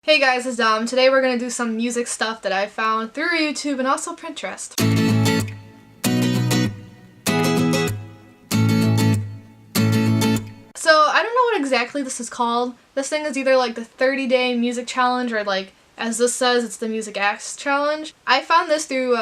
Hey guys, it's Dom. Today we're going to do some music stuff that I found through YouTube and also Pinterest. So I don't know what exactly this is called. This thing is either like the 30-day music challenge or like, as this says, it's the Music Acts challenge. I found this through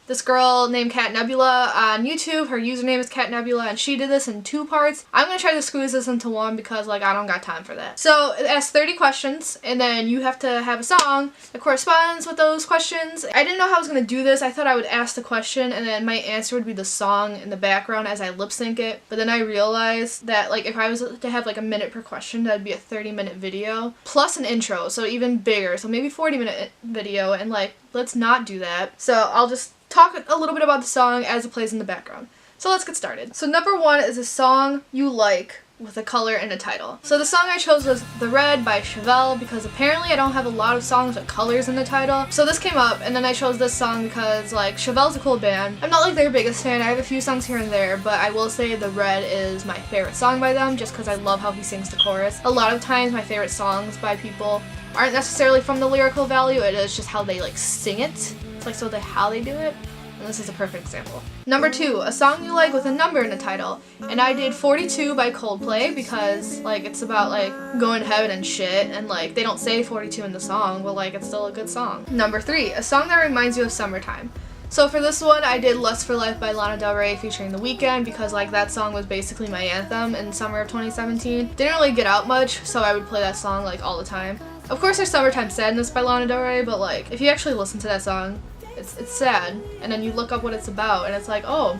this girl named Cat Nebula on YouTube. Her username is Cat Nebula, and she did this in 2 parts. I'm gonna try to squeeze this into 1 because like I don't got time for that. So it asks 30 questions, and then you have to have a song that corresponds with those questions. I didn't know how I was gonna do this. I thought I would ask the question and then my answer would be the song in the background as I lip sync it. But then I realized that like if I was to have like a minute per question, that'd be a 30-minute video plus an intro, so even bigger. So maybe 40-minute video, and like let's not do that. So I'll just talk a little bit about the song as it plays in the background. So let's get started. So number 1 is a song you like with a color and a title. So the song I chose was The Red by Chevelle because apparently I don't have a lot of songs with colors in the title. So this came up and then I chose this song because like Chevelle's a cool band. I'm not like their biggest fan. I have a few songs here and there, but I will say The Red is my favorite song by them just because I love how he sings the chorus. A lot of times my favorite songs by people aren't necessarily from the lyrical value, it is just how they like sing it. It's like how they do it, and this is a perfect example. Number 2, a song you like with a number in the title, and I did 42 by Coldplay because like it's about like going to heaven and shit, and like they don't say 42 in the song, but like it's still a good song. Number 3, a song that reminds you of summertime. So for this one, I did Lust for Life by Lana Del Rey featuring The Weeknd because like that song was basically my anthem in summer of 2017. Didn't really get out much, so I would play that song like all the time. Of course there's Summertime Sadness by Lana Del Rey, but like if you actually listen to that song, it's sad, and then you look up what it's about and it's like, oh,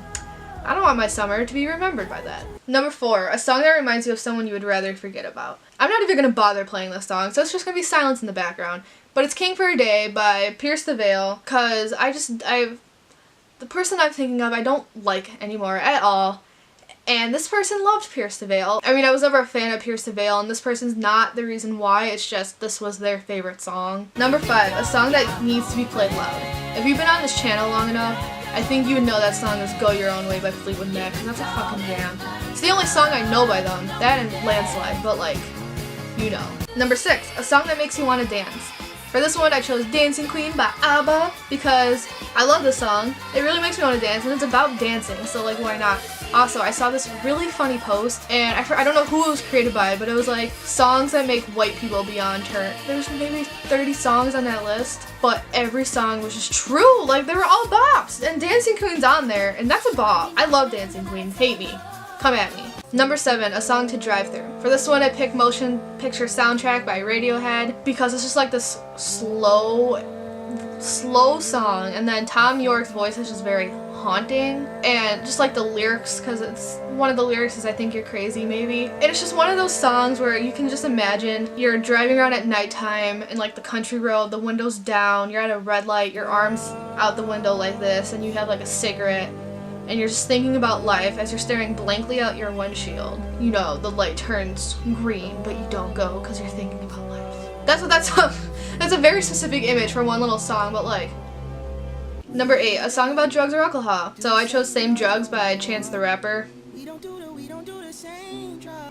I don't want my summer to be remembered by that. Number 4, a song that reminds you of someone you would rather forget about. I'm not even gonna bother playing this song, so it's just gonna be silence in the background. But it's King for a Day by Pierce the Veil, cause the person I'm thinking of I don't like anymore at all. And this person loved Pierce the Veil. I mean, I was never a fan of Pierce the Veil, and this person's not the reason why, it's just this was their favorite song. Number 5, a song that needs to be played loud. If you've been on this channel long enough, I think you would know that song is Go Your Own Way by Fleetwood Mac, because that's a fucking jam. It's the only song I know by them, that and Landslide, but like, you know. Number 6, a song that makes you want to dance. For this one, I chose Dancing Queen by ABBA because I love this song. It really makes me want to dance, and it's about dancing, so like, why not? Also, I saw this really funny post, and I don't know who it was created by, but it was like, songs that make white people beyond turn. There's maybe 30 songs on that list, but every song was just true. Like, they were all bops, and Dancing Queen's on there, and that's a bop. I love Dancing Queen. Hate me. Come at me. Number 7, a song to drive through. For this one, I picked Motion Picture Soundtrack by Radiohead because it's just like this slow song, and then Tom York's voice is just very haunting, and just like the lyrics, because it's one of the lyrics is I think you're crazy maybe, and it's just one of those songs where you can just imagine you're driving around at nighttime in like the country road, the windows down, you're at a red light, your arms out the window like this, and you have like a cigarette, and you're just thinking about life as you're staring blankly out your windshield. You know, the light turns green, but you don't go because you're thinking about life. That's what that's a very specific image for one little song, but like. Number 8, a song about drugs or alcohol. So I chose Same Drugs by Chance the Rapper.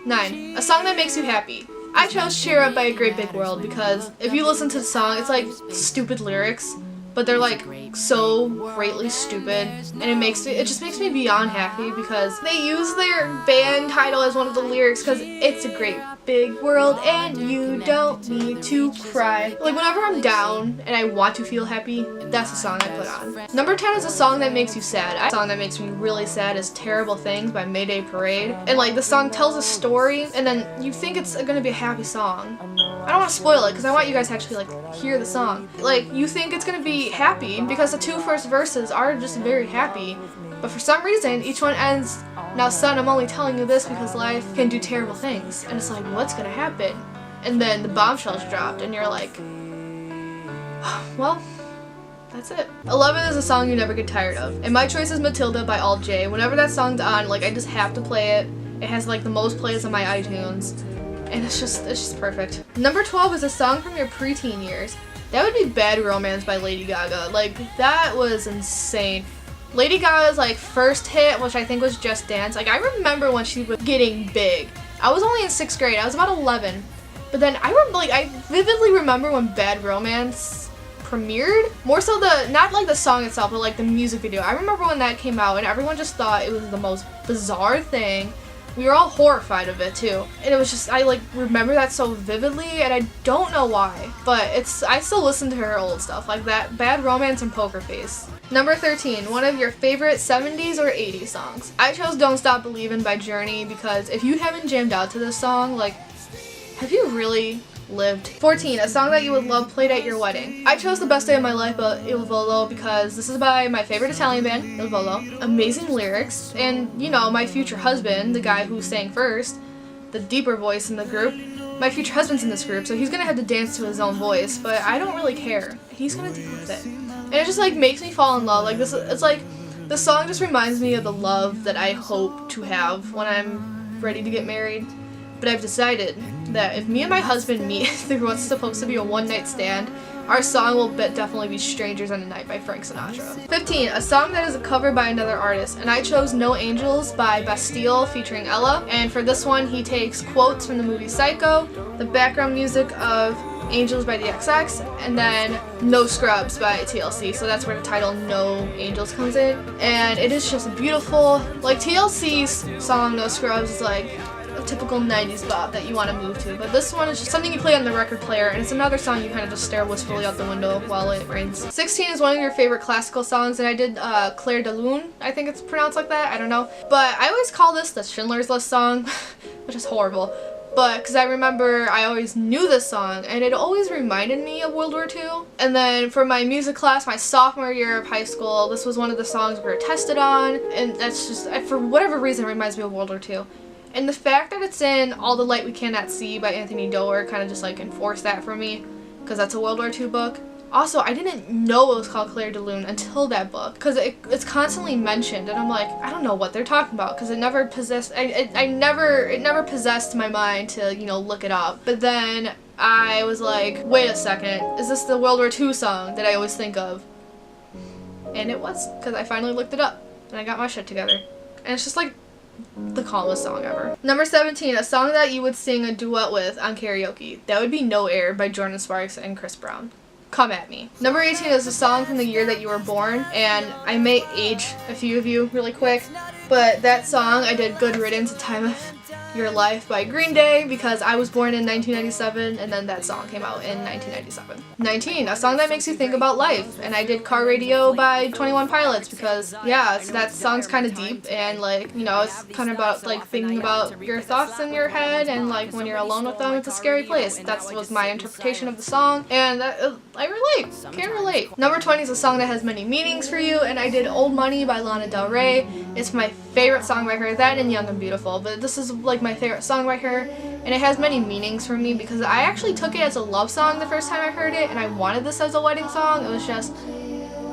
9, a song that makes you happy. I chose Cheer Up by A Great Big World because if you listen to the song, it's like stupid lyrics, but they're like so greatly stupid, and it just makes me beyond happy because they use their band title as one of the lyrics because it's a great big world and you don't need to cry. Like whenever I'm down and I want to feel happy, that's the song I put on. Number 10 is a song that makes you sad. A song that makes me really sad is Terrible Things by Mayday Parade, and like the song tells a story and then you think it's gonna be a happy song. I don't want to spoil it because I want you guys to actually like hear the song. Like you think it's gonna be happy because the 2 first verses are just very happy, but for some reason each one ends, now son, I'm only telling you this because life can do terrible things, and it's like, what's gonna happen? And then the bombshell's dropped and you're like, well, that's it. 11 is a song you never get tired of, and my choice is Matilda by Alt J. Whenever that song's on, like I just have to play it. It has like the most plays on my iTunes, and it's just perfect. Number 12 is a song from your preteen years. That would be Bad Romance by Lady Gaga. Like, that was insane. Lady Gaga's like first hit, which I think was Just Dance, like I remember when she was getting big. I was only in 6th grade, I was about 11, But then I vividly remember when Bad Romance premiered. More so not like the song itself, but like the music video. I remember when that came out and everyone just thought it was the most bizarre thing. We were all horrified of it too. And it was just, I like remember that so vividly and I don't know why. But I still listen to her old stuff like that. Bad Romance and Poker Face. Number 13, one of your favorite 70s or 80s songs. I chose Don't Stop Believin' by Journey because if you haven't jammed out to this song, like, have you really lived? 14, a song that you would love played at your wedding. I chose The Best Day of My Life by Il Volo because this is by my favorite Italian band, Il Volo. Amazing lyrics, and you know, my future husband, the guy who sang first, the deeper voice in the group, my future husband's in this group, so he's gonna have to dance to his own voice, but I don't really care. He's gonna deal with it. And it just like makes me fall in love. Like this, it's like the song just reminds me of the love that I hope to have when I'm ready to get married. But I've decided that if me and my husband meet through what's supposed to be a one-night stand, our song will definitely be Strangers on the Night by Frank Sinatra. 15, a song that is a cover by another artist, and I chose No Angels by Bastille featuring Ella, and for this one he takes quotes from the movie Psycho, the background music of Angels by the XX, and then No Scrubs by TLC, so that's where the title No Angels comes in, and it is just beautiful. Like TLC's song No Scrubs is like a typical 90s bop that you want to move to, but this one is just something you play on the record player, and it's another song you kind of just stare wistfully out the window while it rains. 16 is one of your favorite classical songs, and I did Clair de Lune, I think it's pronounced like that, I don't know, but I always call this the Schindler's List song, which is horrible. But because I remember I always knew this song and it always reminded me of World War II. And then for my music class, my sophomore year of high school, this was one of the songs we were tested on, and that's just, for whatever reason, it reminds me of World War II. And the fact that it's in All the Light We Cannot See by Anthony Doerr kind of just like enforced that for me, because that's a World War II book. Also, I didn't know it was called Clair de Lune until that book, because it's constantly mentioned, and I'm like, I don't know what they're talking about, because it never possessed, it never possessed my mind to, you know, look it up. But then I was like, wait a second, is this the World War II song that I always think of? And it was, because I finally looked it up, and I got my shit together. And it's just like the calmest song ever. Number 17, a song that you would sing a duet with on karaoke. That would be No Air by Jordan Sparks and Chris Brown. Come at me. Number 18 is a song from the year that you were born, and I may age a few of you really quick, but that song I did Good Riddance, A Time of Your Life by Green Day, because I was born in 1997 and then that song came out in 1997. 19, a song that makes you think about life, and I did Car Radio by 21 Pilots because, yeah, that song's kind of deep and, like, you know, it's kind of about, like, thinking about your thoughts in your head and, like, when you're alone with them, it's a scary place. That was my interpretation of the song, and I relate. Can relate. Number 20 is a song that has many meanings for you, and I did Old Money by Lana Del Rey. It's my favorite song by her, that and Young and Beautiful, but this is, like, my favorite song by her, and it has many meanings for me because I actually took it as a love song the first time I heard it, and I wanted this as a wedding song. It was just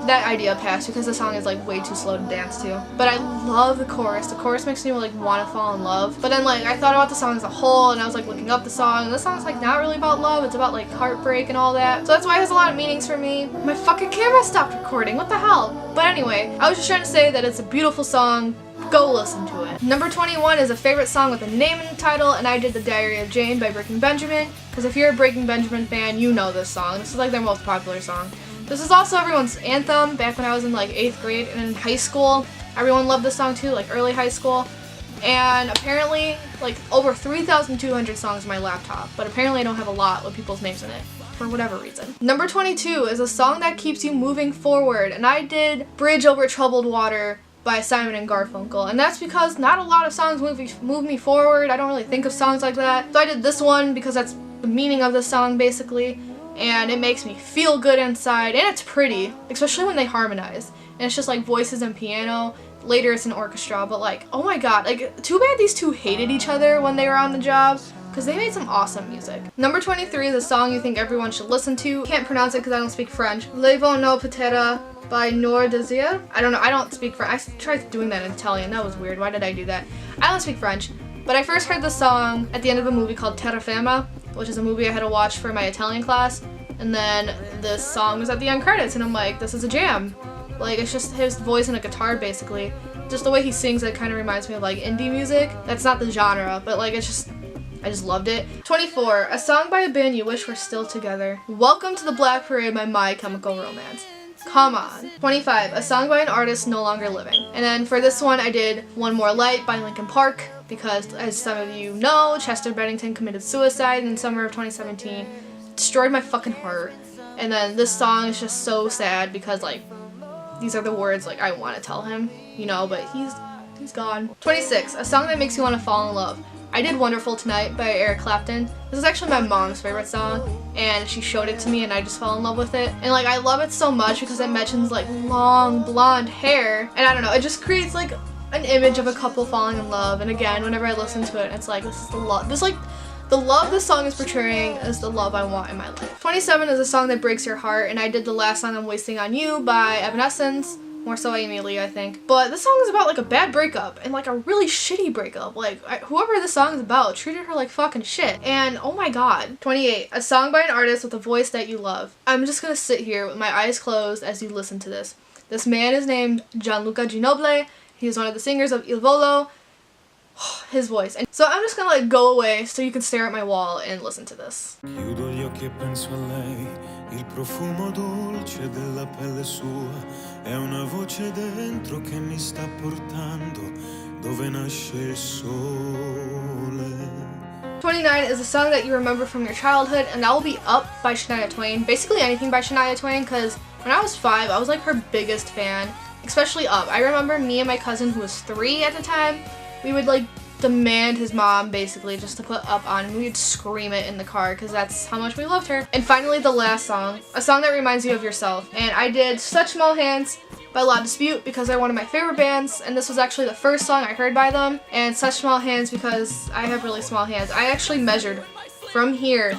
that idea passed because the song is like way too slow to dance to. But I love the chorus. The chorus makes me like want to fall in love. But then like I thought about the song as a whole, and I was like looking up the song, and the song's like not really about love. It's about like heartbreak and all that. So that's why it has a lot of meanings for me. My fucking camera stopped recording. What the hell? But anyway, I was just trying to say that it's a beautiful song. Go listen to it. Number 21 is a favorite song with a name in the title, and I did The Diary of Jane by Breaking Benjamin, because if you're a Breaking Benjamin fan, you know this song. This is like their most popular song. This is also everyone's anthem back when I was in like 8th grade and in high school. Everyone loved this song too, like early high school. And apparently, like over 3,200 songs on my laptop, but apparently I don't have a lot with people's names in it, for whatever reason. Number 22 is a song that keeps you moving forward, and I did Bridge Over Troubled Water by Simon and Garfunkel, and that's because not a lot of songs move me forward. I don't really think of songs like that, so I did this one because that's the meaning of the song basically, and it makes me feel good inside, and it's pretty, especially when they harmonize, and it's just like voices and piano. Later it's an orchestra, but like, oh my god, like too bad these two hated each other when they were on the job, because they made some awesome music. Number 23 is a song you think everyone should listen to. Can't pronounce it because I don't speak French. Le Vent no Patera by Noor Désir. I don't know, I don't speak French. I tried doing that in Italian, that was weird. Why did I do that? I don't speak French, but I first heard this song at the end of a movie called Terraferma, which is a movie I had to watch for my Italian class, and then this song was at the end credits, and I'm like, this is a jam. Like, it's just his voice and a guitar basically. Just the way he sings, it kind of reminds me of like indie music. That's not the genre, but like it's just, I just loved it. 24, a song by a band you wish were still together. Welcome to the Black Parade by My Chemical Romance. Come on. 25, a song by an artist no longer living. And then for this one I did One More Light by Linkin Park because, as some of you know, Chester Bennington committed suicide in the summer of 2017. Destroyed my fucking heart. And then this song is just so sad because, like, these are the words, like, I want to tell him, you know, but he's gone. 26, a song that makes you want to fall in love. I did Wonderful Tonight by Eric Clapton. This is actually my mom's favorite song, and she showed it to me and I just fell in love with it. And, like, I love it so much because it mentions, like, long blonde hair, and I don't know, it just creates, like, an image of a couple falling in love. And again, whenever I listen to it, it's like, this is the love, the love this song is portraying is the love I want in my life. 27 is a song that breaks your heart, and I did the last song I'm Wasting on You by Evanescence, more so Amy Lee, I think. But this song is about, like, a bad breakup, and, like, a really shitty breakup. Like, whoever this song is about treated her like fucking shit. And oh my god. 28, a song by an artist with a voice that you love. I'm just gonna sit here with my eyes closed as you listen to this. This man is named Gianluca Ginoble. He's one of the singers of Il Volo. His voice. And so I'm just gonna, like, go away so you can stare at my wall and listen to this. Chiudo gli occhi e penso a lei, il profumo dolce della pelle sua, è una voce dentro che mi sta portando dove nasce il sole. 29 is a song that you remember from your childhood, and that will be Up by Shania Twain. Basically anything by Shania Twain, because when I was 5, I was, like, her biggest fan, especially Up. I remember me and my cousin, who was 3 at the time, we would, like, demand his mom, basically, just to put Up on, and we would scream it in the car because that's how much we loved her. And finally, the last song, a song that reminds you of yourself. And I did Such Small Hands by La Dispute because they're one of my favorite bands, and this was actually the first song I heard by them. And Such Small Hands because I have really small hands. I actually measured from here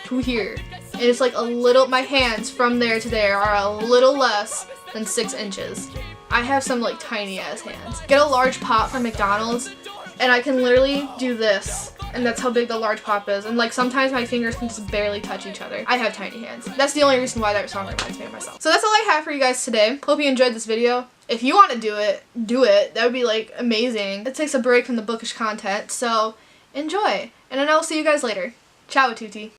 to here, and it's like a little, my hands from there to there are a little less than 6 inches. I have some, like, tiny ass hands. Get a large pop from McDonald's and I can literally do this, and that's how big the large pop is, and, like, sometimes my fingers can just barely touch each other. I have tiny hands. That's the only reason why that song reminds me of myself. So that's all I have for you guys today. Hope you enjoyed this video. If you want to do it, do it. That would be, like, amazing. It takes a break from the bookish content, so enjoy. And then I'll see you guys later. Ciao a tutti.